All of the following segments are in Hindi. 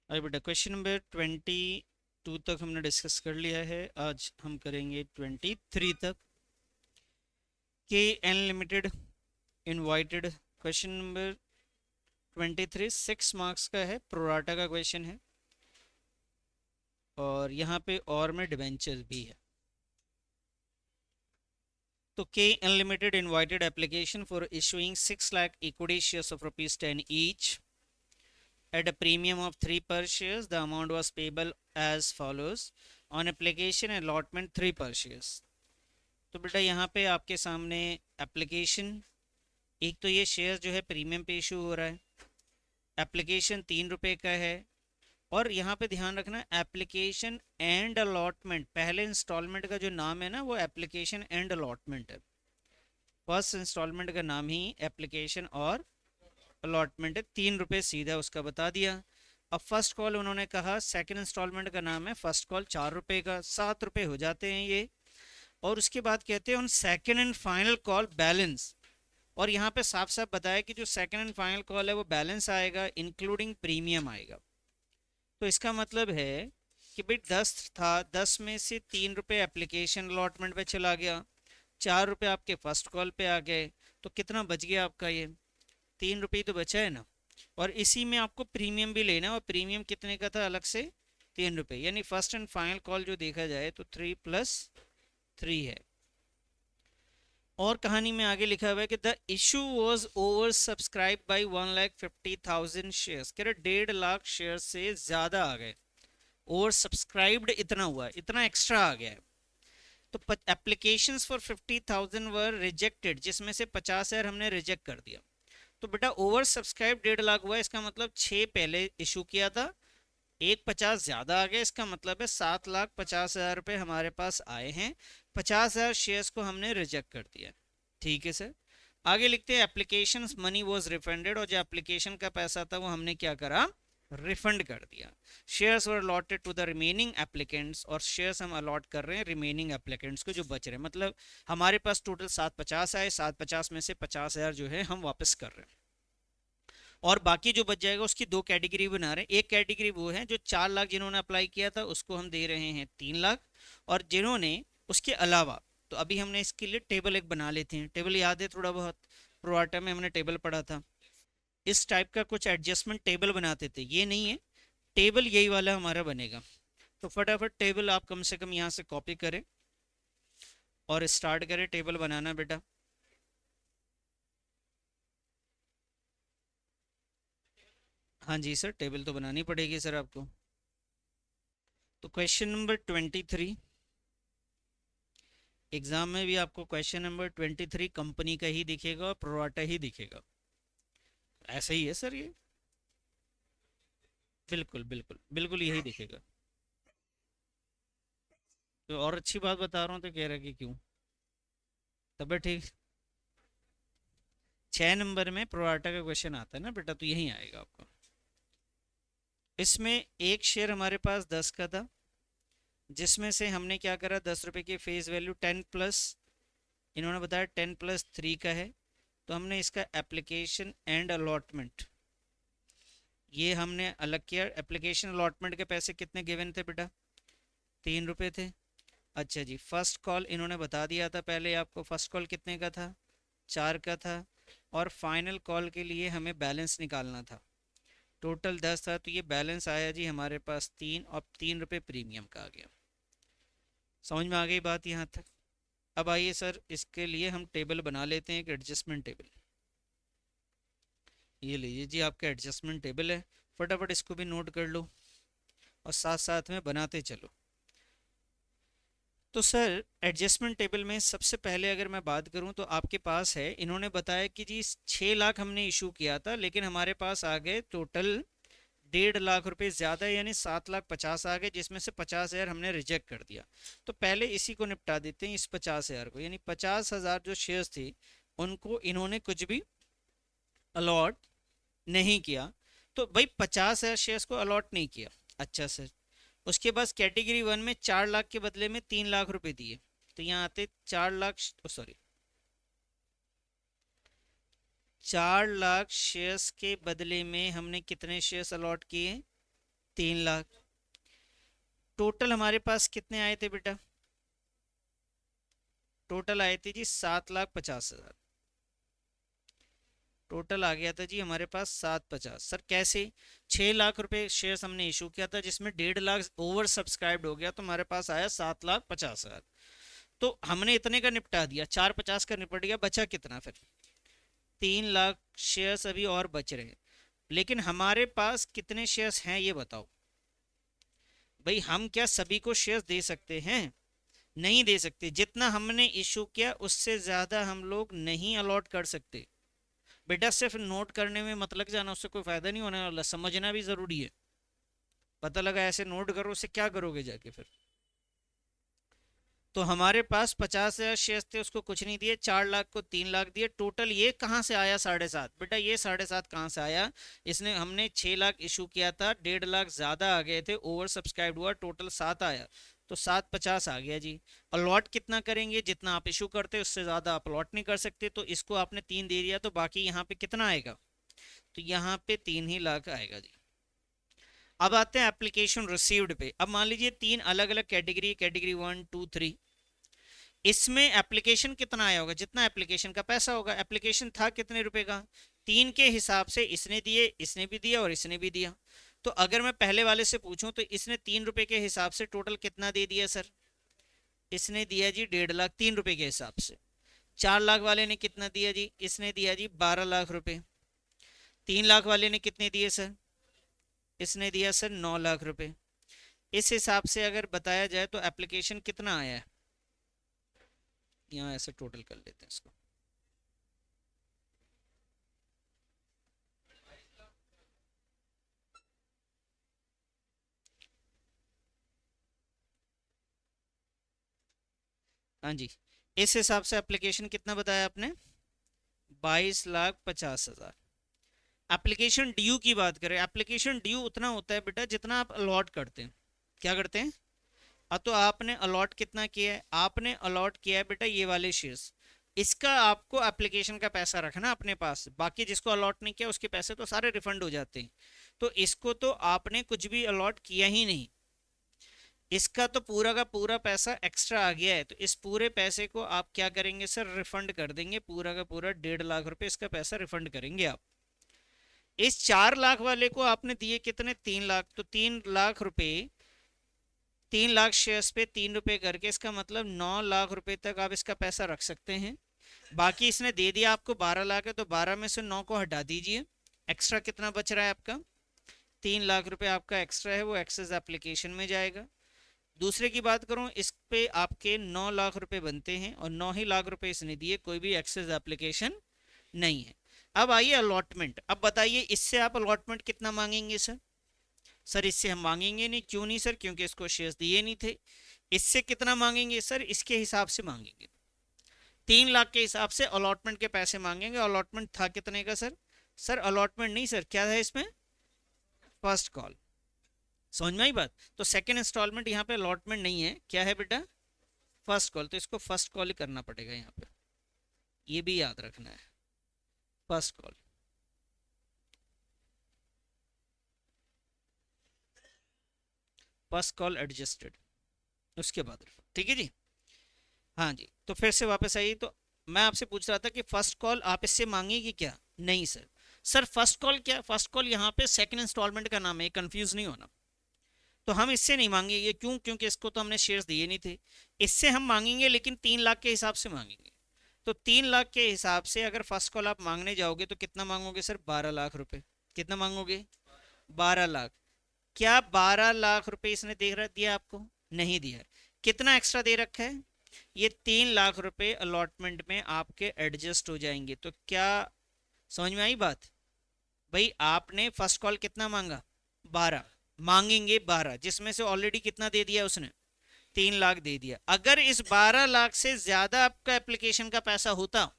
अरे बेटा, क्वेश्चन नंबर 22 तक हमने डिस्कस कर लिया है। आज हम करेंगे 23 तक। K N limited invited. Question number 23 6 marks का है, प्रोराटा का क्वेश्चन है, और यहाँ पे और में डिवेंचर भी है। तो के unlimited invited application for issuing 6 lakh equity shares of ₹10 each at a premium of 3 per shares. The amount was payable as follows: on application allotment 3 per shares. तो बेटा यहाँ पे आपके सामने एप्लीकेशन, एक तो ये शेयर जो है प्रीमियम पे इशू हो रहा है, एप्लीकेशन ₹3 का है, और यहाँ पे ध्यान रखना एप्लीकेशन एंड अलॉटमेंट, पहले इंस्टॉलमेंट का जो नाम है ना वो एप्लीकेशन एंड अलॉटमेंट है। फर्स्ट इंस्टॉलमेंट का नाम ही एप्लीकेशन और अलॉटमेंट है, ₹3 सीधा उसका बता दिया। अब फर्स्ट कॉल उन्होंने कहा, सेकंड इंस्टॉलमेंट का नाम है फर्स्ट कॉल ₹4 का, ₹7 हो जाते हैं ये। और उसके बाद कहते हैं on second and final call balance, और यहाँ पे साफ साफ बताया कि जो सेकंड एंड फाइनल कॉल है वो बैलेंस आएगा इंक्लूडिंग प्रीमियम आएगा। तो इसका मतलब है कि भाई 10 था, 10 में से ₹3 एप्लीकेशन अलॉटमेंट पे चला गया, ₹4 आपके फर्स्ट कॉल पे आ गए, तो कितना बच गया आपका? ये ₹3 तो बचा है ना। और इसी में आपको प्रीमियम भी लेना है, और प्रीमियम कितने का था अलग से? ₹3। यानी फर्स्ट एंड फाइनल कॉल जो देखा जाए तो 3+3 है। और कहानी में आगे लिखा हुआ है कि the issue was over subscribe by 1,50,000 shares. कह रहे 1.5 लाख शेयर से ज्यादा आ गए, ओवर सब्सक्राइब्ड इतना हुआ है, इतना एक्स्ट्रा आ गया है। तो एप्लीकेशंस फॉर 50,000 वर रिजेक्टेड, जिसमें से 50,000 हमने रिजेक्ट कर दिया। तो बेटा ओवर सब्सक्राइब 1.5 लाख हुआ, इसका मतलब 6 पहले इशू किया था, एक 50 ज्यादा आ गया, इसका मतलब है 7,50,000 रुपये हमारे पास आए हैं, 50,000 शेयर्स को हमने रिजेक्ट कर दिया। ठीक है सर। आगे लिखते हैं एप्लीकेशन मनी वॉज रिफंडेड, और जो एप्लीकेशन का पैसा था वो हमने क्या करा? रिफंड कर दिया। Shares were allotted to the remaining applicants, और शेयर्स हम अलॉट कर रहे हैं रिमेनिंग एप्लीकेंट्स को जो बच रहे हैं। मतलब हमारे पास टोटल 750 आए, 750 में से 50,000 जो है हम वापस कर रहे हैं, और बाकी जो बच जाएगा उसकी दो कैटेगरी बना रहे हैं। एक कैटेगरी वो है जो 4 लाख जिन्होंने अप्लाई किया था उसको हम दे रहे हैं 3 लाख, और जिन्होंने उसके अलावा, तो अभी हमने इसके लिए टेबल एक बना लेते हैं। टेबल याद है थोड़ा बहुत, प्रोआटा में हमने टेबल पढ़ा था। इस टाइप का कुछ एडजस्टमेंट टेबल बनाते थे, ये नहीं है, टेबल यही वाला हमारा बनेगा। तो फटाफट टेबल आप कम से कम यहाँ से कॉपी करें और स्टार्ट करें टेबल बनाना बेटा। हाँ जी सर, टेबल तो बनानी पड़ेगी सर आपको। तो क्वेश्चन नंबर 23, एग्जाम में भी आपको क्वेश्चन नंबर 23 कंपनी का ही दिखेगा और प्रोराटा ही दिखेगा। ऐसा ही है सर ये, बिल्कुल बिल्कुल बिल्कुल यही दिखेगा। तो और अच्छी बात बता रहा हूँ तो कह रहा कि क्यों? तबीयत ठीक? 6 नंबर में प्रोराटा का क्वेश्चन आता है ना बेटा, तो यही आएगा आपको। इसमें एक शेयर हमारे पास 10 का था, जिसमें से हमने क्या करा, ₹10 की फेस वैल्यू 10 प्लस, इन्होंने बताया 10+3 का है, तो हमने इसका एप्लीकेशन एंड अलॉटमेंट ये हमने अलग किया। एप्लीकेशन अलॉटमेंट के पैसे कितने गिवन थे बेटा? ₹3 थे। अच्छा जी, फर्स्ट कॉल इन्होंने बता दिया था पहले आपको, फर्स्ट कॉल कितने का था? 4 का था। और फाइनल कॉल के लिए हमें बैलेंस निकालना था, टोटल 10 था, तो ये बैलेंस आया जी हमारे पास 3, और ₹3 प्रीमियम का आ गया। समझ में आ गई बात यहाँ तक? अब आइए सर, इसके लिए हम टेबल बना लेते हैं, एक एडजस्टमेंट टेबल। ये लीजिए जी आपका एडजस्टमेंट टेबल है, फटाफट इसको भी नोट कर लो और साथ साथ में बनाते चलो। तो सर एडजस्टमेंट टेबल में सबसे पहले अगर मैं बात करूं तो आपके पास है, इन्होंने बताया कि जी 6 लाख हमने इशू किया था, लेकिन हमारे पास आ गए टोटल 1.5 लाख रुपए ज़्यादा, यानी 7,50,000 आ गए, जिसमें से 50,000 हमने रिजेक्ट कर दिया। तो पहले इसी को निपटा देते हैं, इस 50,000 को, यानी 50,000 जो शेयर्स थी उनको इन्होंने कुछ भी अलॉट नहीं किया। तो भाई 50,000 शेयर्स को अलॉट नहीं किया। अच्छा सर, उसके बाद कैटेगरी 1 में 4 लाख के बदले में 3 लाख रुपए दिए, तो यहाँ आते 4 लाख, सॉरी 4 लाख शेयर्स के बदले में हमने कितने शेयर्स अलॉट किए? 3 लाख। टोटल हमारे पास कितने आए थे बेटा? टोटल आए थे जी 7,50,000। टोटल आ गया था जी हमारे पास 750। सर कैसे? 6 लाख रुपए शेयर्स हमने इशू किया था, जिसमें 1.5 लाख ओवर सब्सक्राइब्ड हो गया, तो हमारे पास आया 7,50,000। तो हमने इतने का निपटा दिया, 450 का निपट गया, बचा कितना फिर? 3 लाख शेयर्स अभी और बच रहे हैं। लेकिन हमारे पास कितने शेयर्स हैं ये बताओ भाई। हम क्या सभी को शेयर्स दे सकते हैं? नहीं दे सकते। जितना हमने इशू किया उससे ज्यादा हम लोग नहीं अलॉट कर सकते। बेटा सिर्फ नोट करने में मत लग जाना, उससे कोई फायदा नहीं होने वाला, समझना भी जरूरी है। पता लगा ऐसे नोट करो, उससे क्या करोगे जाके फिर? तो हमारे पास 50,000 शेयर्स थे, उसको कुछ नहीं दिए, 4 लाख को 3 लाख दिए। टोटल ये कहाँ से आया 7.5? बेटा ये 7.5 कहाँ से आया? इसने हमने 6 लाख इशू किया था, 1.5 लाख ज्यादा आ गए थे, ओवर सब्सक्राइब हुआ, टोटल 7 आया, तो 750 आ गया जी। अलॉट कितना करेंगे? जितना आप इशू करते उससे ज्यादा आप अलॉट नहीं कर सकते, तो इसको आपने 3 दे दिया, तो बाकी यहाँ पे कितना आएगा? तो यहाँ पे 3 ही लाख आएगा जी। अब आते हैं एप्लीकेशन रिसीव्ड पे। अब मान लीजिए 3 अलग अलग कैटेगरी, कैटेगरी 1 2 3, इसमें एप्लीकेशन कितना आया होगा? जितना एप्लीकेशन का पैसा होगा। एप्लीकेशन था कितने रुपए का? 3 के हिसाब से इसने दिए, इसने भी दिया और इसने भी दिया। तो अगर मैं पहले वाले से पूछूं तो इसने 3 रुपए के हिसाब से टोटल कितना दे दिया सर? इसने दिया जी 1.5 लाख 3 रुपए के हिसाब से। 4 लाख वाले ने कितना दिया जी? इसने दिया जी 12 लाख रुपए। 3 लाख वाले ने कितने दिए सर? इसने दिया सर 9 लाख रुपए। इस हिसाब से अगर बताया जाए तो एप्लीकेशन कितना आया है? यहाँ ऐसे टोटल कर लेते हैं इसको। हाँ जी, इस हिसाब से एप्लीकेशन कितना बताया आपने? 22,50,000। एप्लीकेशन ड्यू की बात करें, एप्लीकेशन ड्यू उतना होता है बेटा जितना आप अलॉट करते हैं। क्या करते हैं? तो आपने अलॉट कितना किया है? आपने अलॉट किया है बेटा ये वाले शेयर्स, इसका आपको एप्लीकेशन का पैसा रखना अपने पास। बाकी जिसको अलॉट नहीं किया उसके पैसे तो सारे रिफंड हो जाते हैं। तो इसको तो आपने कुछ भी अलॉट किया ही नहीं, इसका तो पूरा का पूरा पैसा एक्स्ट्रा आ गया है, तो इस पूरे पैसे को आप क्या करेंगे सर? रिफंड कर देंगे, पूरा का पूरा 1.5 लाख रुपए इसका पैसा रिफंड करेंगे आप। इस 4 लाख वाले को आपने दिए कितने? 3 लाख, तो 3 लाख रुपए, 3 लाख शेयर्स पे 3 रुपए करके, इसका मतलब 9 लाख रुपए तक आप इसका पैसा रख सकते हैं। बाकी इसने दे दिया आपको 12 लाख है, तो 12 में से 9 को हटा दीजिए, एक्स्ट्रा कितना बच रहा है आपका? 3 लाख रुपए आपका एक्स्ट्रा है, वो एक्सेस एप्लीकेशन में जाएगा। दूसरे की बात करूं, इस पे आपके 9 लाख रुपए बनते हैं और 9 ही लाख रुपए इसने दिए, कोई भी एक्सेस एप्लीकेशन नहीं है। अब आइए अलॉटमेंट। अब बताइए इससे आप अलॉटमेंट कितना मांगेंगे सर? सर इससे हम मांगेंगे नहीं। क्यों नहीं सर? क्योंकि इसको शेयर्स दिए नहीं थे। इससे कितना मांगेंगे सर? इसके हिसाब से मांगेंगे, 3 लाख के हिसाब से अलॉटमेंट के पैसे मांगेंगे। अलॉटमेंट था कितने का सर? सर अलॉटमेंट नहीं सर, क्या है इसमें? First call. समझ में आई बात? तो सेकंड इंस्टॉलमेंट यहाँ पे अलॉटमेंट नहीं है, क्या है बेटा? First call. तो इसको फर्स्ट कॉल ही करना पड़ेगा यहाँ पे, ये भी याद रखना है, first call. First call adjusted, उसके बाद ठीक है जी। हाँ जी, तो फिर से वापस आइए। तो मैं आपसे पूछ रहा था कि फर्स्ट कॉल आप इससे मांगेगी क्या? नहीं सर। सर फर्स्ट कॉल क्या? फर्स्ट कॉल यहाँ पे सेकंड इंस्टॉलमेंट का नाम है, कंफ्यूज नहीं होना। तो हम इससे नहीं मांगेंगे, क्यों? क्योंकि इसको तो हमने शेयर्स दिए नहीं थे। इससे हम मांगेंगे लेकिन 3 लाख के हिसाब से मांगेंगे। तो 3 लाख के हिसाब से अगर फर्स्ट कॉल आप मांगने जाओगे तो कितना मांगोगे सर? 12 लाख रुपए। कितना मांगोगे? 12 लाख। क्या 12 लाख रुपए इसने दिया आपको? नहीं दिया। कितना एक्स्ट्रा दे रखा है? ये 3 लाख रुपए अलॉटमेंट में आपके एडजस्ट हो जाएंगे। तो क्या समझ में आई बात? भाई आपने फर्स्ट कॉल कितना मांगा? 12। मांगेंगे 12, जिसमें से ऑलरेडी कितना दे दिया उसने? 3 लाख दे दिया। अगर इस 12 लाख से ज्यादा आपका एप्लीकेशन का पैसा होता,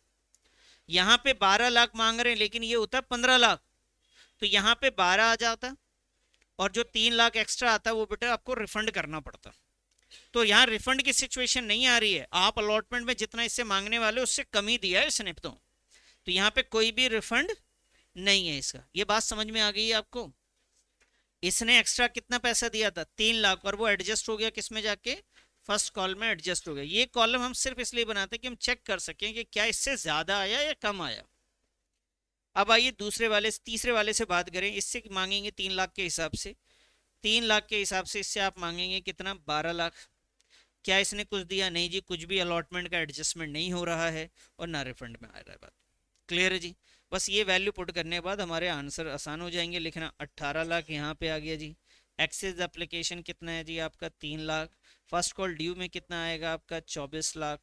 यहाँ पे 12 लाख मांग रहे हैं लेकिन ये होता 15 लाख, तो यहाँ पे 12 आ जाता और जो 3 लाख एक्स्ट्रा आता वो बेटा आपको रिफंड करना पड़ता। तो यहाँ रिफंड की सिचुएशन नहीं आ रही है, आप अलॉटमेंट में जितना इससे मांगने वाले उससे कम ही दिया है इसने तो यहाँ पे कोई भी रिफंड नहीं है इसका। ये बात समझ में आ गई है आपको? इसने एक्स्ट्रा कितना पैसा दिया था, 3 लाख, और वो एडजस्ट हो गया किस में जाके, फर्स्ट कॉल में एडजस्ट हो गया। ये कॉलम हम सिर्फ इसलिए बनाते हैं कि हम चेक कर सकें कि क्या इससे ज्यादा आया या कम आया। अब आइए दूसरे वाले तीसरे वाले से बात करें। इससे मांगेंगे 3 लाख के हिसाब से, 3 लाख के हिसाब से इससे आप मांगेंगे कितना, 12 लाख। क्या इसने कुछ दिया, नहीं जी, कुछ भी अलॉटमेंट का एडजस्टमेंट नहीं हो रहा है और ना रिफंड में आ रहा है। बात क्लियर है जी। बस ये वैल्यू पुट करने के बाद हमारे आंसर आसान हो जाएंगे लिखना। 18 लाख यहाँ पे आ गया जी। एक्सेस एप्लीकेशन कितना है जी आपका, 3 लाख। फर्स्ट कॉल ड्यू में कितना आएगा आपका, 24 लाख।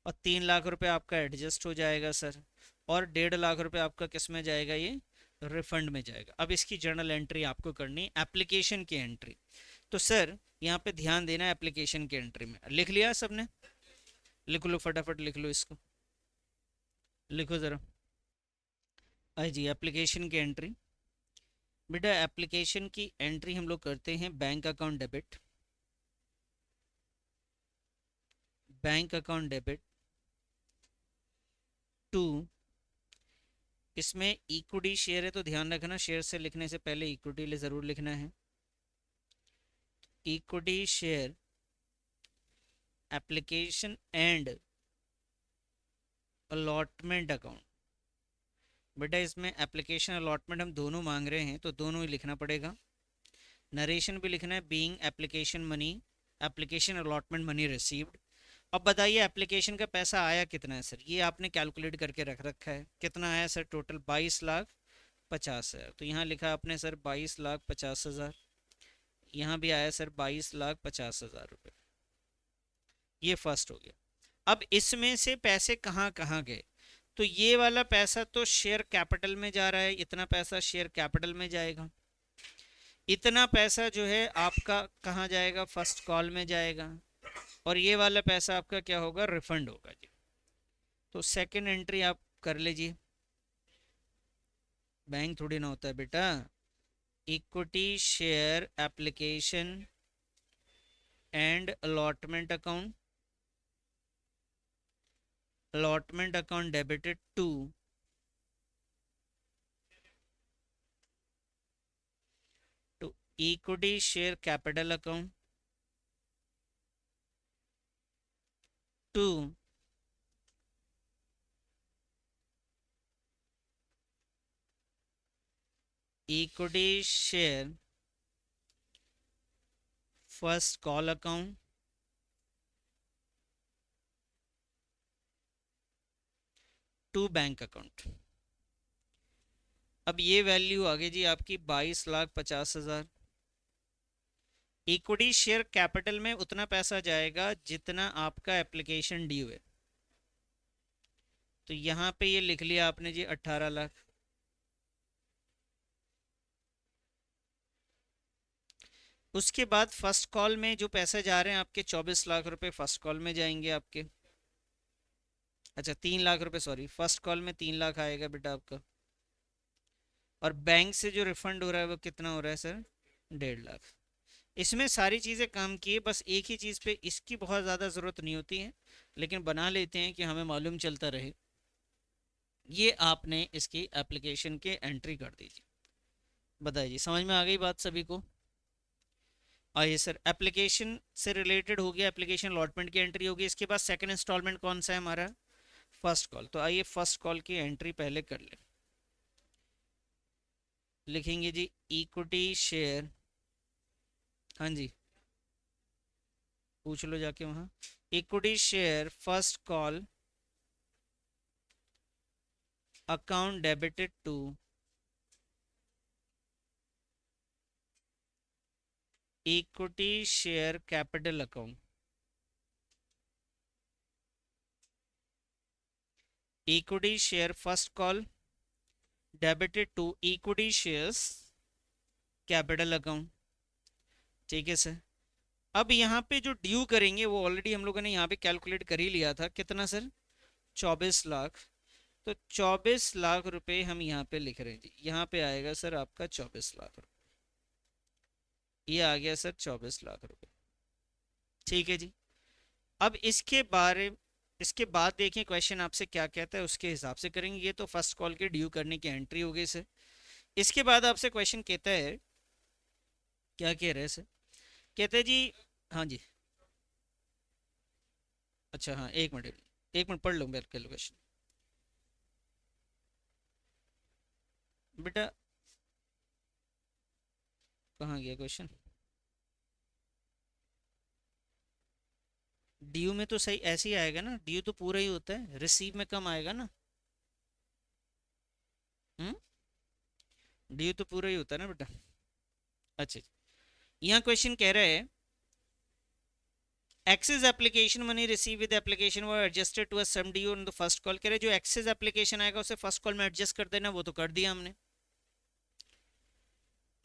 और 3 लाख रुपए आपका एडजस्ट हो जाएगा सर। और 1.5 लाख रुपए आपका किस में जाएगा, ये रिफंड में जाएगा। अब इसकी जर्नल एंट्री आपको करनी, एप्लीकेशन की एंट्री। तो सर यहाँ पे ध्यान देना, एप्लीकेशन की एंट्री में लिख लिया सबने, लिख लो फटाफट, लिख लो इसको, लिखो ज़रा। आई जी एप्लीकेशन की एंट्री। बेटा एप्लीकेशन की एंट्री हम लोग करते हैं bank account debit, bank account debit to, इसमें इक्विटी शेयर है तो ध्यान रखना शेयर से लिखने से पहले इक्विटी ज़रूर लिखना है। Equity share application and allotment account. बेटा इसमें एप्लीकेशन अलॉटमेंट हम दोनों मांग रहे हैं तो दोनों ही लिखना पड़ेगा। नरेशन भी लिखना है, being application money, application allotment money received. अब बताइए एप्लीकेशन का पैसा आया कितना है सर, ये आपने कैलकुलेट करके रख रखा है। कितना आया सर टोटल, 22,50,000। तो यहाँ लिखा आपने सर 22,50,000। यहाँ भी आया सर 22,50,000 रुपये। ये फर्स्ट हो गया। अब इसमें से पैसे कहाँ कहाँ गए, तो ये वाला पैसा तो शेयर कैपिटल में जा रहा है, इतना पैसा शेयर कैपिटल में जाएगा। इतना पैसा जो है आपका कहाँ जाएगा, फर्स्ट कॉल में जाएगा। और ये वाला पैसा आपका क्या होगा, रिफंड होगा जी। तो सेकंड एंट्री आप कर लीजिए। बैंक थोड़ी ना होता है बेटा, equity share application and allotment account, allotment account debited to equity share capital account to equity share first call account to bank account. अब ये वैल्यू आ गई जी आपकी 22,50,000। इक्विटी शेयर कैपिटल में उतना पैसा जाएगा जितना आपका एप्लीकेशन ड्यू है। तो यहाँ पे ये लिख लिया आपने जी 18 लाख। उसके बाद फर्स्ट कॉल में जो पैसे जा रहे हैं आपके 24 लाख रुपए फर्स्ट कॉल में जाएंगे आपके। अच्छा 3 लाख रुपए, सॉरी, फर्स्ट कॉल में 3 लाख आएगा बेटा आपका। और बैंक से जो रिफंड हो रहा है वो कितना हो रहा है सर, 1.5 लाख। इसमें सारी चीज़ें काम की है, बस एक ही चीज़ पे इसकी बहुत ज़्यादा ज़रूरत नहीं होती है, लेकिन बना लेते हैं कि हमें मालूम चलता रहे। ये आपने इसकी एप्लीकेशन के एंट्री कर दीजिए। बताइए जी, समझ में आ गई बात सभी को। आइए सर, एप्लीकेशन से रिलेटेड हो गया, एप्लीकेशन अलॉटमेंट की एंट्री होगी। इसके बाद सेकंड इंस्टॉलमेंट कौन सा है हमारा, फर्स्ट कॉल। तो आइए फर्स्ट कॉल की एंट्री पहले कर ले। लिखेंगे जी इक्विटी शेयर, हाँ जी पूछ लो जाके वहाँ, equity share first call account debited to equity share capital account, equity share first call debited to equity shares capital account. ठीक है सर। अब यहाँ पे जो ड्यू करेंगे वो ऑलरेडी हम लोगों ने यहाँ पे कैलकुलेट कर ही लिया था, कितना सर, 24 लाख। तो 24 लाख रुपए हम यहाँ पे लिख रहे हैं जी। यहाँ पे आएगा सर आपका 24 लाख रुपए, ये आ गया सर 24 लाख रुपए। ठीक है जी। अब इसके बाद देखें क्वेश्चन आपसे क्या कहता है, उसके हिसाब से करेंगे। ये तो फर्स्ट कॉल के ड्यू करने की एंट्री हो गई सर। इसके बाद आपसे क्वेश्चन कहता है क्या कह रहे हैं सर? कहते जी, हाँ जी, अच्छा हाँ, एक मिनट पढ़ लो मेरे कैलकुलेशन। बेटा कहाँ गया क्वेश्चन? ड्यू में तो सही ऐसे ही आएगा ना, ड्यू तो पूरा ही होता है, रिसीव में कम आएगा ना। हम्म, ड्यू तो पूरा ही होता है ना बेटा। अच्छा, यहाँ क्वेश्चन कह रहा है excess application money received with application वो adjusted to a sum due on the first call. कह रहे जो एक्सेस एप्लीकेशन आएगा उसे फर्स्ट कॉल में एडजस्ट कर देना, वो तो कर दिया हमने।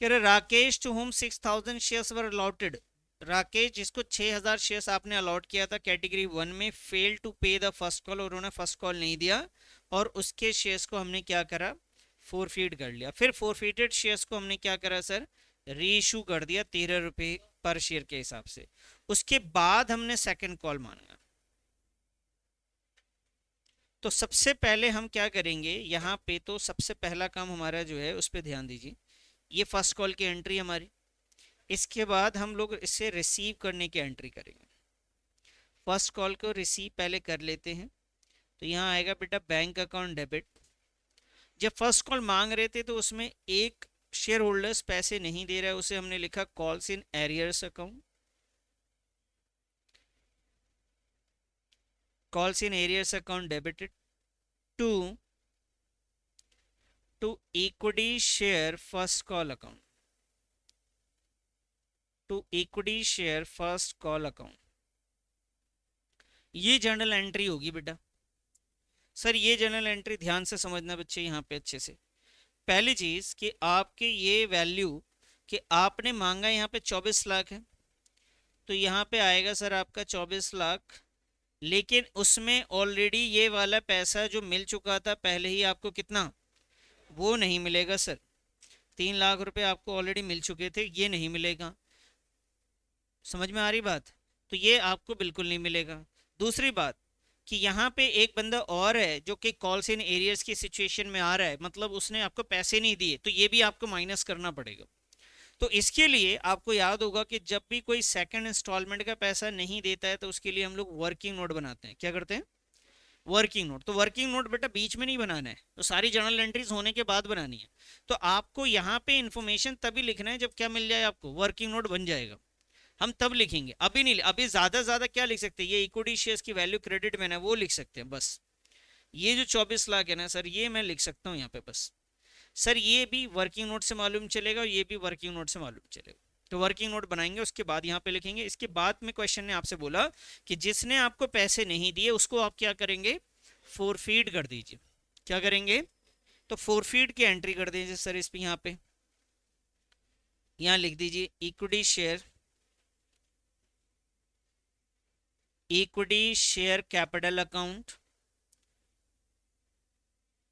कह रहे Rakesh to whom 6,000 shares were allotted. Rakesh जिसको 6,000 शेयर्स आपने अलॉट किया था कैटेगरी वन में, fail to pay the first call, और उन्होंने फर्स्ट कॉल नहीं दिया, और उसके शेयर्स को हमने क्या करा, फोरफीड कर लिया। फिर फोरफीटेड शेयर्स को हमने क्या करा सर, रीइशू कर दिया 13 रुपए पर शेयर के हिसाब से। उसके बाद हमने सेकंड कॉल मांगा। तो सबसे पहले हम क्या करेंगे यहाँ पे, तो सबसे पहला काम हमारा जो है उस पर ध्यान दीजिए। ये फर्स्ट कॉल की एंट्री हमारी, इसके बाद हम लोग इसे रिसीव करने की एंट्री करेंगे। फर्स्ट कॉल को रिसीव पहले कर लेते हैं। तो यहाँ आएगा बेटा बैंक अकाउंट डेबिट। जब फर्स्ट कॉल मांग रहे थे तो उसमें एक शेयर होल्डर्स पैसे नहीं दे रहा है, उसे हमने लिखा calls in arrears account. Calls in arrears account debited to equity share first call account, to equity share first call account. ये जर्नल एंट्री होगी बेटा। सर ये जर्नल एंट्री ध्यान से समझना बच्चे यहाँ पे अच्छे से। पहली चीज कि आपके ये वैल्यू कि आपने मांगा यहाँ पे 24 लाख है, तो यहाँ पे आएगा सर आपका 24 लाख। लेकिन उसमें ऑलरेडी ये वाला पैसा जो मिल चुका था पहले ही आपको, कितना, वो नहीं मिलेगा सर। 3 लाख रुपए आपको ऑलरेडी मिल चुके थे, ये नहीं मिलेगा। समझ में आ रही बात? तो ये आपको बिल्कुल नहीं मिलेगा। दूसरी बात कि यहाँ पे एक बंदा और है जो कि कॉल्स इन एरियर्स की सिचुएशन में आ रहा है, मतलब उसने आपको पैसे नहीं दिए, तो ये भी आपको माइनस करना पड़ेगा। तो इसके लिए आपको याद होगा कि जब भी कोई सेकंड इंस्टॉलमेंट का पैसा नहीं देता है तो उसके लिए हम लोग वर्किंग नोट बनाते हैं। क्या करते हैं? Working note. तो वर्किंग नोट बेटा बीच में नहीं बनाना है, तो सारी जर्नल एंट्रीज होने के बाद बनानी है। तो आपको यहाँ पे इंफॉर्मेशन तभी लिखना है जब क्या मिल जाए आपको, वर्किंग नोट बन जाएगा, हम तब लिखेंगे, अभी नहीं। अभी ज्यादा ज्यादा क्या लिख सकते हैं, ये इक्विटी शेयर्स की वैल्यू क्रेडिट में ना वो लिख सकते हैं बस। ये जो 24 लाख है ना सर, ये मैं लिख सकता हूँ यहाँ पे बस। सर ये भी वर्किंग नोट से मालूम चलेगा और ये भी वर्किंग नोट से मालूम चलेगा। तो वर्किंग नोट बनाएंगे, उसके बाद यहाँ पे लिखेंगे। इसके बाद में क्वेश्चन ने आपसे बोला कि जिसने आपको पैसे नहीं दिए उसको आप क्या करेंगे, फोरफीड कर दीजिए। क्या करेंगे? तो फोरफीड की एंट्री कर दीजिए सर इस पे, यहाँ पे यहाँ लिख दीजिए equity share, equity share capital account,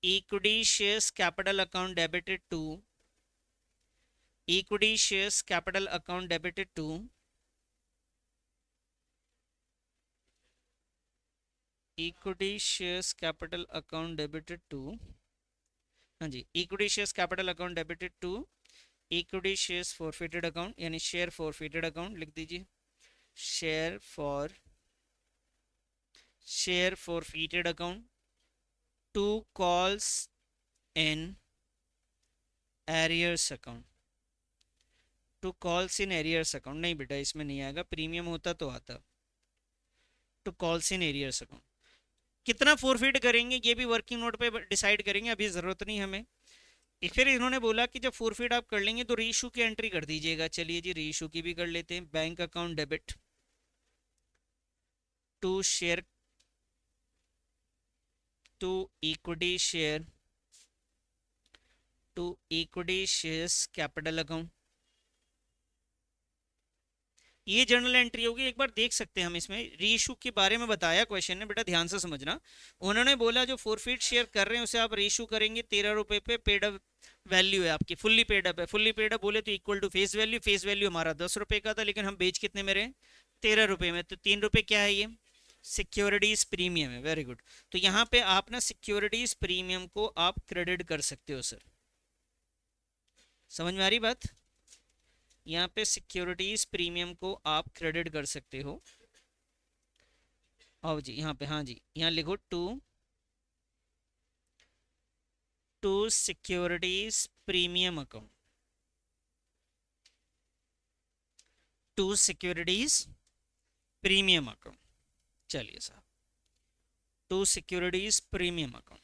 equity shares capital account debited to equity shares capital account debited to equity shares capital account debited to, हाँ जी, equity shares capital account debited to equity shares forfeited account, यानी शेयर forfeited account लिख दीजिए। Share forfeited account to calls in arrears account, to calls in arrears account. नहीं बेटा इसमें नहीं आएगा, प्रीमियम होता तो आता। To calls in arrears account. कितना फोरफिट करेंगे ये भी वर्किंग नोट पे डिसाइड करेंगे, अभी जरूरत नहीं हमें। फिर इन्होंने बोला कि जब फोरफिट आप कर लेंगे तो रीइशू की एंट्री कर दीजिएगा। चलिए जी रीइशू की भी कर लेते हैं। Bank account debit to share, to equity share, to equity shares capital account. ये जर्नल एंट्री होगी, एक बार देख सकते हैं हम। इसमें रीइशू के बारे में बताया क्वेश्चन ने, बेटा ध्यान से समझना। उन्होंने बोला जो फोरफीट शेयर कर रहे हैं उसे आप रीइशू करेंगे 13 रुपए पे, पेड अप वैल्यू है आपकी, फुल्ली पेड अप है। फुल्ली पेड अप बोले तो equal to face value, face value हमारा 10 रुपए का था, लेकिन हम बेच कितने में रहे, 13 रुपए में। तो 3 रुपए क्या है, ये सिक्योरिटीज प्रीमियम है। Very good. तो यहाँ पे आप ना सिक्योरिटीज प्रीमियम को आप क्रेडिट कर सकते हो सर। समझ में आ रही बात? यहाँ पे सिक्योरिटीज प्रीमियम को आप क्रेडिट कर सकते हो। आओ जी यहाँ पे, हाँ जी यहाँ लिखो to securities premium account, to securities premium account. चलिए साहब, टू सिक्योरिटीज प्रीमियम अकाउंट।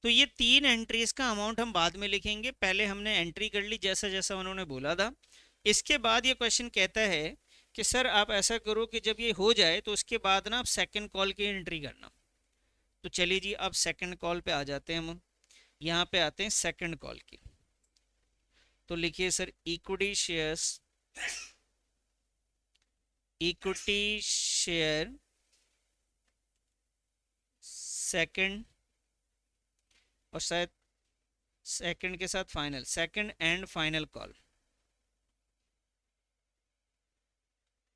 तो ये 3 एंट्रीज का अमाउंट हम बाद में लिखेंगे, पहले हमने एंट्री कर ली जैसा जैसा उन्होंने बोला था। इसके बाद ये क्वेश्चन कहता है कि सर आप ऐसा करो कि जब ये हो जाए तो उसके बाद ना आप सेकंड कॉल की एंट्री करना। तो चलिए जी, अब सेकंड कॉल पे आ जाते हैं हम। यहाँ पे आते हैं सेकंड कॉल की। तो लिखिए sir, equity shares, equity share second, और शायद सेकंड के साथ final, second and final call,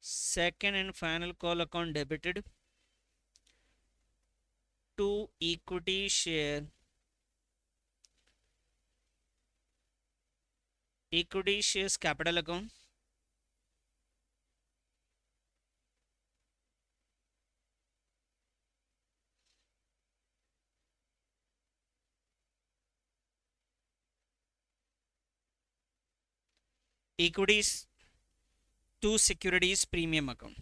second and final call account debited to equity share, equity shares capital account, equities to securities premium account.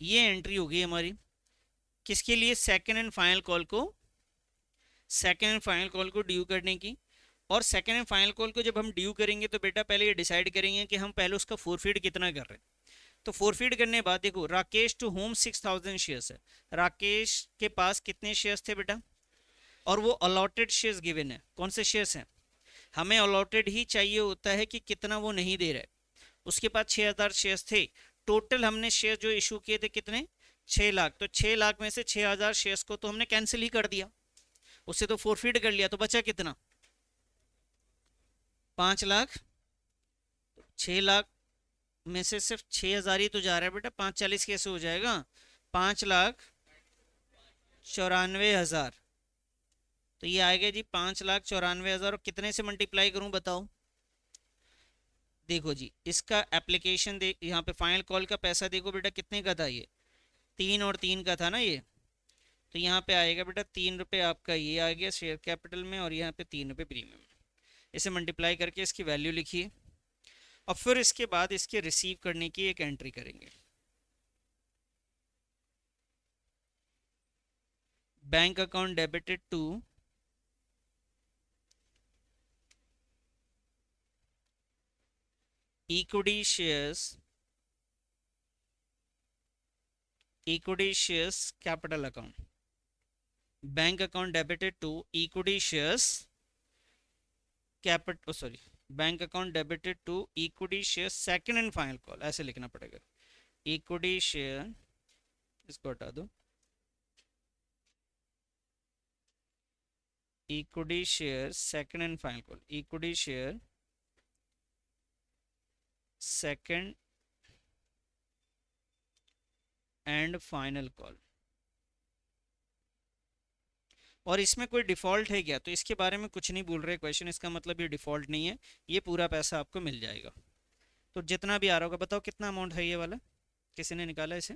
ये एंट्री होगी हमारी किसके लिए, सेकंड एंड फाइनल कॉल को, सेकंड एंड फाइनल कॉल को ड्यू करने की। और सेकंड एंड फाइनल कॉल को जब हम ड्यू करेंगे तो बेटा पहले ये डिसाइड करेंगे कि हम पहले उसका फोरफीड कितना कर रहे हैं। तो फोरफीड करने के बाद देखो, राकेश टू होम 6000 शेयर्स है, राकेश के पास कितने शेयर्स थे बेटा, और वो अलॉटेड शेयर्स गिवन है। कौन से शेयर्स हैं, हमें अलॉटेड ही चाहिए होता है कि कितना वो नहीं दे रहा है। उसके पास 6000 शेयर्स थे, टोटल हमने शेयर जो इशू किए थे कितने, 6 लाख। तो 6 लाख में से 6000 शेयर्स को तो हमने कैंसिल ही कर दिया, उससे तो फोरफीड कर लिया। तो बचा कितना, 5 लाख। 6 लाख में से सिर्फ 6000 ही तो जा रहा है बेटा, 540 कैसे हो जाएगा, 5,94,000। तो ये आएगा जी 5,94,000, और कितने से मल्टीप्लाई करूं बताओ। देखो जी, इसका एप्लीकेशन दे, यहाँ पे फाइनल कॉल का पैसा देखो बेटा कितने का था, ये 3 और 3 का था ना ये। तो यहाँ पे आएगा बेटा 3 रुपये आपका ये आ गया शेयर कैपिटल में, और यहाँ पे 3 रुपये प्रीमियम। इसे मल्टीप्लाई करके इसकी वैल्यू लिखिए, और फिर इसके बाद इसके रिसीव करने की एक एंट्री करेंगे। Bank account debited to equity shares, equity shares capital account, bank account debited to equity shares capital, oh sorry, bank account debited to equity share second and final call, ऐसे लिखना पड़ेगा। इक्विटी शेयर, इसको हटा दो, equity share second and final call, equity share second and final call. और इसमें कोई डिफ़ॉल्ट है क्या, तो इसके बारे में कुछ नहीं बोल रहे क्वेश्चन, इसका मतलब ये डिफ़ॉल्ट नहीं है, ये पूरा पैसा आपको मिल जाएगा। तो जितना भी आ रहा होगा, बताओ कितना अमाउंट है ये वाला, किसी ने निकाला इसे।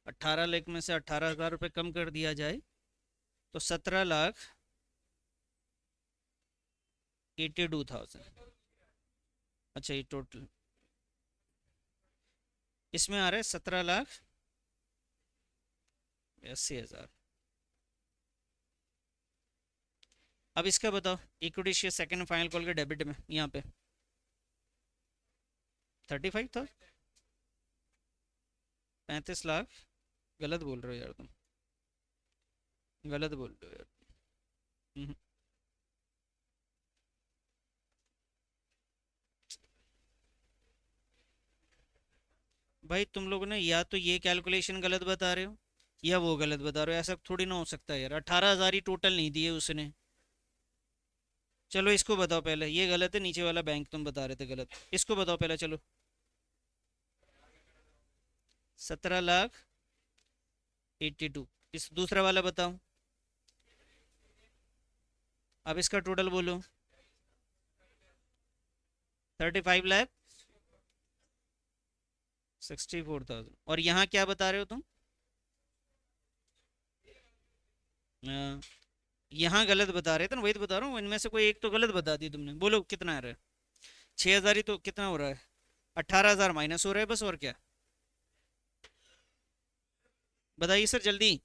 18 लाख में से 18,000 रुपये कम कर दिया जाए तो 17,82,000। अच्छा, ये टोटल इसमें आ रहा है 17,80,000। अब इसका बताओ, equity share second final call के डेबिट में यहाँ पे 35 था, 35 लाख। गलत बोल रहे हो यार तुम, गलत बोल रहे हो यार। हम्म, भाई तुम लोग ने या तो ये कैलकुलेशन गलत बता रहे हो या वो गलत बता रहे हो, ऐसा थोड़ी ना हो सकता है यार। 18,000 ही टोटल नहीं दिए उसने। चलो इसको बताओ पहले, ये गलत है, नीचे वाला बैंक तुम बता रहे थे गलत, इसको बताओ पहले चलो। 17,82,000। इस दूसरा वाला बताओ। अब इसका टोटल बोलो। 35 लाख 64,000। और यहाँ क्या बता रहे हो तुम? अ, यहाँ गलत बता रहे थे ना, वही तो बता रहा हूँ, इनमें से कोई एक तो गलत बता दी तुमने। बोलो कितना आ रहा है? 6,000 ही तो कितना हो रहा है? 18,000 माइनस हो रहा है बस, और क्या? बताइए सर जल्दी।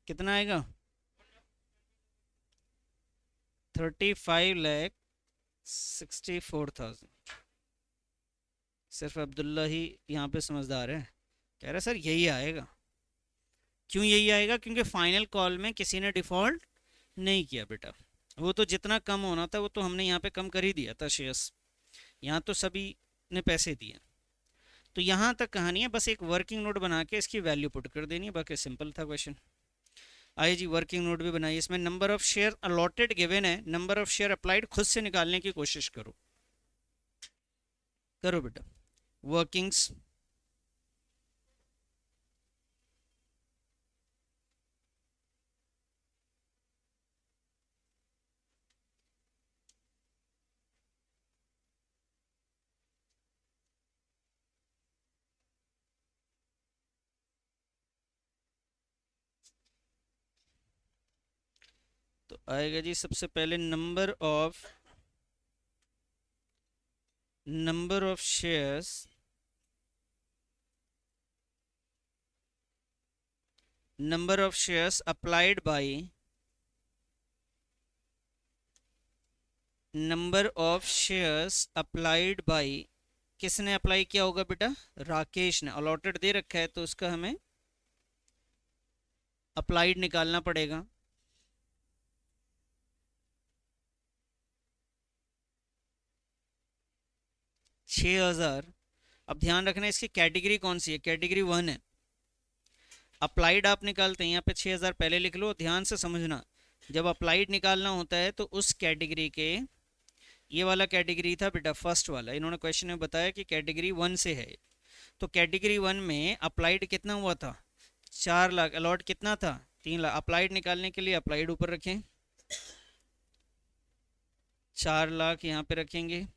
कितना आएगा? 35,64,000। सिर्फ अब्दुल्ला ही यहाँ पे समझदार है, कह रहा है सर यही आएगा। क्यों यही आएगा? क्योंकि फाइनल कॉल में किसी ने डिफॉल्ट नहीं किया बेटा। वो तो जितना कम होना था वो तो हमने यहाँ पे कम कर ही दिया था शेयर्स। यहाँ तो सभी ने पैसे दिए। तो यहाँ तक कहानी है, बस एक वर्किंग नोट बना के इसकी वैल्यू पुट कर देनी है, बाकी सिंपल था क्वेश्चन। आइए जी वर्किंग नोट भी बनाइए। इसमें number of share allotted given है, नंबर ऑफ शेयर अप्लाइड खुद से निकालने की कोशिश करो। करो बेटा वर्किंग्स। तो आएगा जी सबसे पहले number of shares applied by किसने अप्लाई किया होगा बेटा? राकेश ने। अलॉटेड दे रखा है तो उसका हमें अप्लाइड निकालना पड़ेगा। 6,000। अब ध्यान रखना इसकी कैटेगरी कौन सी है, कैटेगरी 1 है। अप्लाइड आप निकालते हैं यहाँ पे 6,000 पहले लिख लो, ध्यान से समझना। जब अप्लाइड निकालना होता है तो उस कैटेगरी के, ये वाला कैटेगरी था बेटा फर्स्ट वाला, इन्होंने क्वेश्चन में बताया कि कैटेगरी 1 से है। तो कैटेगरी 1 में अप्लाइड कितना हुआ था? 4 लाख। अलॉट कितना था? 3 लाख। अप्लाइड निकालने के लिए अप्लाइड ऊपर रखें, 4 लाख यहाँ पे रखेंगे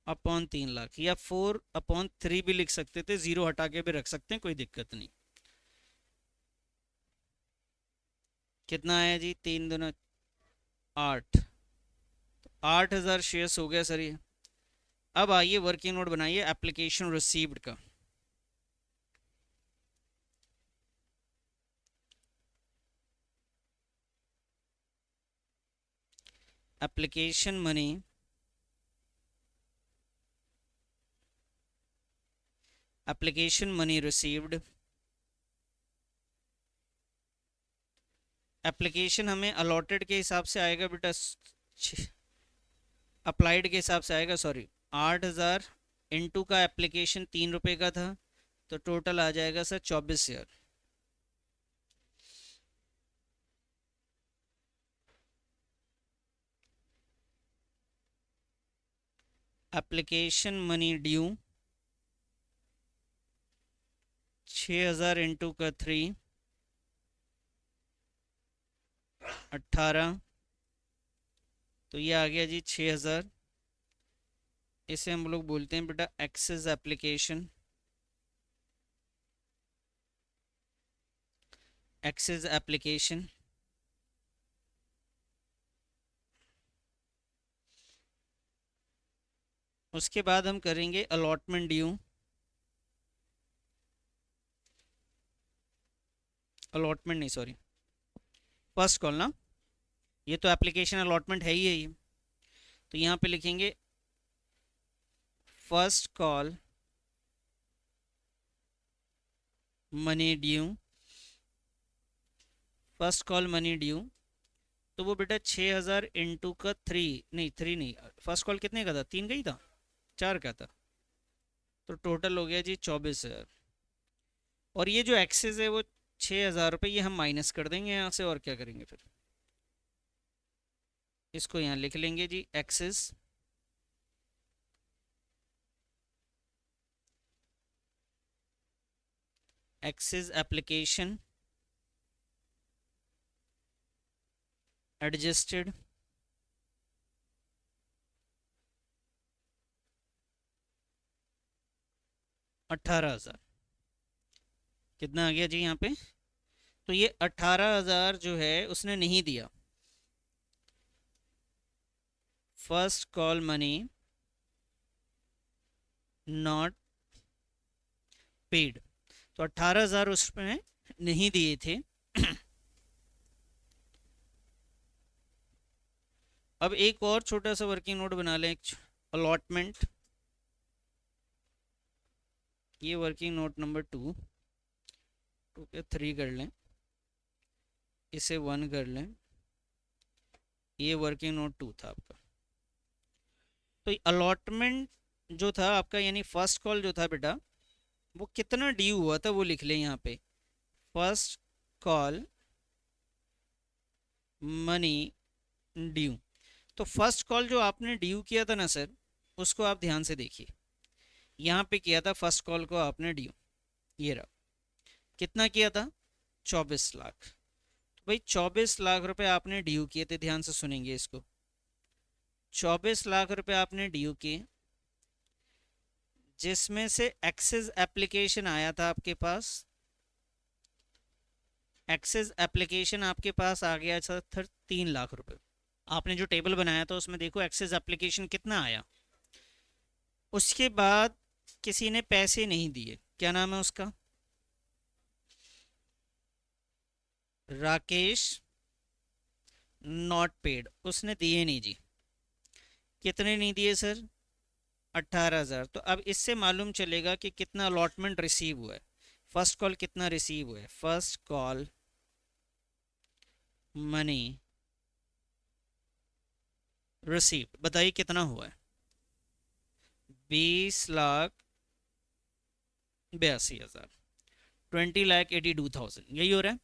अपॉन 3 लाख, या 4/3 भी लिख सकते थे, जीरो हटा के भी रख सकते हैं, कोई दिक्कत नहीं। कितना आया जी? 3 दूना 8। 8,000 शेयर्स हो गया सर ये। अब आइए वर्किंग नोट बनाइए एप्लीकेशन रिसीव्ड का। Application money received. एप्लीकेशन हमें अलॉटेड के हिसाब से आएगा बेटा, अप्लाइड के हिसाब से आएगा, सॉरी। 8,000 इंटू का एप्लीकेशन 3 रुपए का था, तो टोटल आ जाएगा sir 24,000। Application money due 6,000 into का 3 18, तो ये आ गया जी 6,000। इसे हम लोग बोलते हैं बेटा एक्सेस एप्लीकेशन। उसके बाद हम करेंगे अलॉटमेंट ड्यू। अलॉटमेंट नहीं, सॉरी, फर्स्ट कॉल ना, ये तो एप्लीकेशन अलॉटमेंट है ही है ये। तो यहाँ पे लिखेंगे फर्स्ट कॉल मनी ड्यू। तो वो बेटा 6,000 इंटू का 3, नहीं 3 नहीं, फर्स्ट कॉल कितने का था? 3 का ही था, 4 का था, तो टोटल हो गया जी 24,000। और ये जो एक्सेस है वो 6,000 रुपये ये हम माइनस कर देंगे यहाँ से, और क्या करेंगे फिर, इसको यहाँ लिख लेंगे जी एक्सेस। Excess application adjusted 18,000। कितना आ गया जी यहाँ पे? तो ये 18,000 जो है उसने नहीं दिया। First call money not paid, तो 18,000 उसमें नहीं दिए थे। अब एक और छोटा सा वर्किंग नोट बना लें, अलॉटमेंट। ये वर्किंग नोट नंबर 2 के 3 कर लें, इसे 1 कर लें। ये वर्किंग नोट 2 था आपका। तो अलॉटमेंट जो था आपका, यानी फर्स्ट कॉल जो था बेटा, वो कितना ड्यू हुआ था वो लिख लें यहाँ पे। First call money due. तो फर्स्ट कॉल जो आपने ड्यू किया था ना सर, उसको आप ध्यान से देखिए। यहाँ पे किया था फर्स्ट कॉल को आपने ड्यू, ये रहा। कितना किया था? 24 लाख। तो भाई 24 लाख रुपए आपने ड्यू किए थे, ध्यान से सुनेंगे इसको। 24 लाख रुपए आपने ड्यू किए, जिसमें से एक्सेस एप्लीकेशन आया था आपके पास। एक्सेस एप्लीकेशन आपके पास आ गया था 3 लाख रुपए। आपने जो टेबल बनाया था उसमें देखो एक्सेस एप्लीकेशन कितना आया। उसके बाद किसी ने पैसे नहीं दिए, क्या नाम है उसका? राकेश नॉट पेड, उसने दिए नहीं जी। कितने नहीं दिए सर? 18,000। तो अब इससे मालूम चलेगा कि कितना अलॉटमेंट रिसीव हुआ है। फर्स्ट कॉल कितना रिसीव हुआ है? फर्स्ट कॉल मनी रिसीव, बताइए कितना हुआ है? 20,82,000, 20,82,000, यही हो रहा है।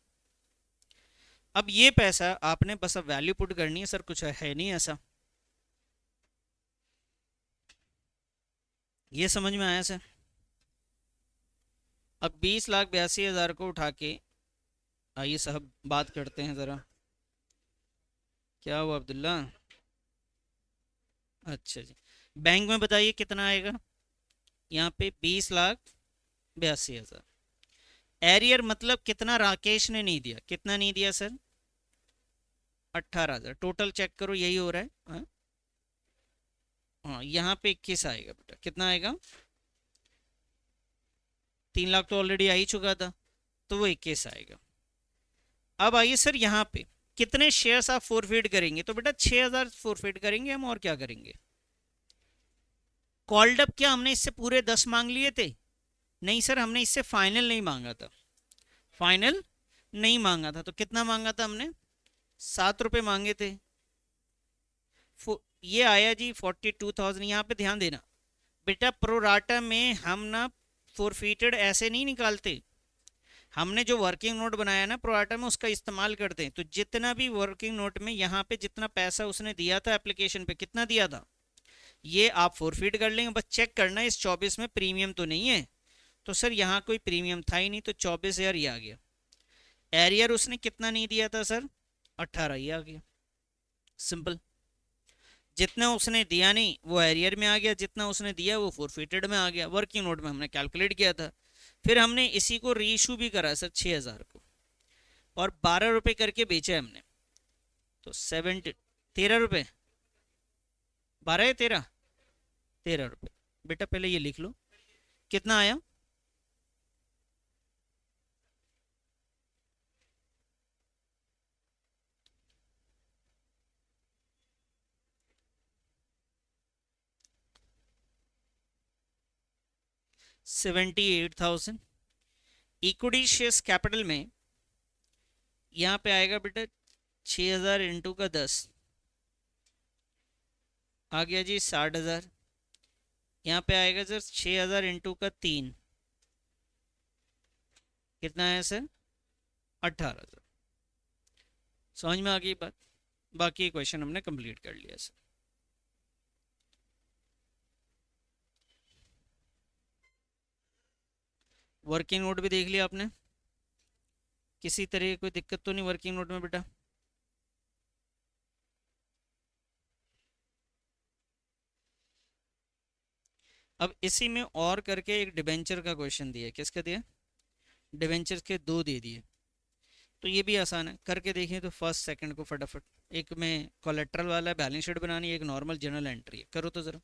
अब ये पैसा आपने बस अब वैल्यू पुट करनी है सर, कुछ है नहीं ऐसा। ये समझ में आया सर? अब 20,82,000 को उठा के आइए साहब बात करते हैं ज़रा। क्या हुआ अब्दुल्ला? अच्छा जी, बैंक में बताइए कितना आएगा? यहाँ पे 20,82,000। एरियर मतलब कितना राकेश ने नहीं दिया, कितना नहीं दिया सर? 18,000। टोटल चेक करो, यही हो रहा है। हाँ हाँ, यहाँ पे 21 आएगा बेटा। कितना आएगा? 3 लाख तो ऑलरेडी आ ही चुका था, तो वो 21 आएगा। अब आइए सर, यहाँ पे कितने शेयर्स आप फोरफिट करेंगे? तो बेटा 6,000 फोरफिट करेंगे हम, और क्या करेंगे? कॉल्ड अप क्या हमने इससे पूरे 10 मांग लिए थे? नहीं सर, हमने इससे फाइनल नहीं मांगा था। फाइनल नहीं मांगा था, तो कितना मांगा था हमने? 7 रुपए मांगे थे। ये आया जी 42,000। यहाँ पे ध्यान देना बेटा, प्रोराटा में हम ना फोरफिटेड ऐसे नहीं निकालते। हमने जो वर्किंग नोट बनाया ना प्रोराटा में, उसका इस्तेमाल करते हैं। तो जितना भी वर्किंग नोट में यहाँ पे जितना पैसा उसने दिया था एप्लीकेशन पे, कितना दिया था, ये आप फोरफिट कर लेंगे। बस चेक करना है इस 24 में प्रीमियम तो नहीं है। तो सर यहाँ कोई प्रीमियम था ही नहीं, तो 24,000 ये आ गया। एरियर उसने कितना नहीं दिया था सर? 18, ये आ गया। सिंपल। जितना उसने दिया नहीं वो एरियर में आ गया, जितना उसने दिया वो फोरफिटेड में आ गया। वर्किंग नोट में हमने कैलकुलेट किया था। फिर हमने इसी को रीइशू भी करा सर 6,000 को, और 12 रुपए करके बेचा हमने। तो 13 रुपए, 12 या 13? 13 रुपए। बेटा पहले ये लिख लो, कितना आया? $78,000। इक्विटी शेयर्स कैपिटल में यहाँ पे आएगा बेटा 6,000 इंटू का 10 आ गया जी 60,000। यहाँ पे आएगा सर 6,000 इंटू का 3, कितना है सर? 18,000। समझ में आ गई बात? बाकी क्वेश्चन हमने कंप्लीट कर लिया सर। वर्किंग नोट भी देख लिया आपने, किसी तरह की कोई दिक्कत तो नहीं वर्किंग नोट में बेटा? अब इसी में और करके एक डिबेंचर का क्वेश्चन दिया है। किसका दिया? डिबेंचर के दो दे दिए। तो ये भी आसान है, करके देखें तो फर्स्ट सेकंड को फटाफट। एक में कोलेट्रल वाला बैलेंस शीट बनानी है, एक नॉर्मल जर्नल एंट्री है। करो तो ज़रा।